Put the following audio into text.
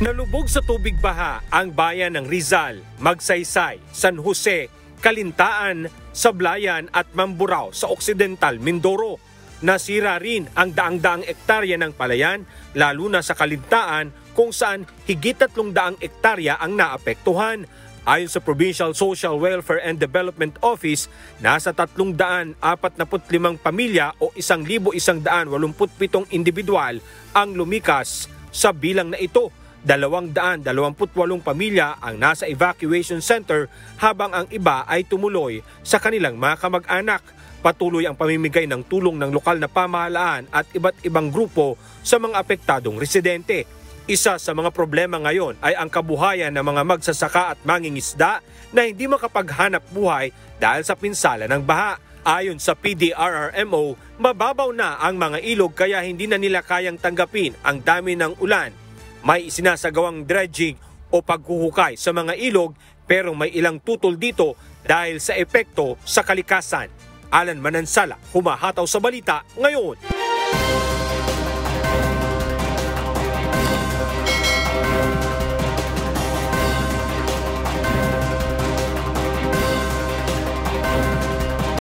Nalubog sa tubig baha ang bayan ng Rizal, Magsaysay, San Jose, Kalintaan, Sablayan at Mamburao sa Occidental Mindoro. Nasira rin ang daang-daang ektarya ng palayan, lalo na sa Kalintaan kung saan higit 300 ektarya ang naapektuhan. Ayon sa Provincial Social Welfare and Development Office, nasa 345 pamilya o 1,187 individual ang lumikas sa bilang na ito. 228 pamilya ang nasa evacuation center habang ang iba ay tumuloy sa kanilang mga kamag-anak. Patuloy ang pamimigay ng tulong ng lokal na pamahalaan at iba't ibang grupo sa mga apektadong residente. Isa sa mga problema ngayon ay ang kabuhayan ng mga magsasaka at mangingisda na hindi makapaghanap buhay dahil sa pinsala ng baha. Ayon sa PDRRMO, mababaw na ang mga ilog kaya hindi na nila kayang tanggapin ang dami ng ulan. May isinasagawang dredging o paghuhukay sa mga ilog pero may ilang tutol dito dahil sa epekto sa kalikasan. Alan Manansala, humahataw sa balita ngayon.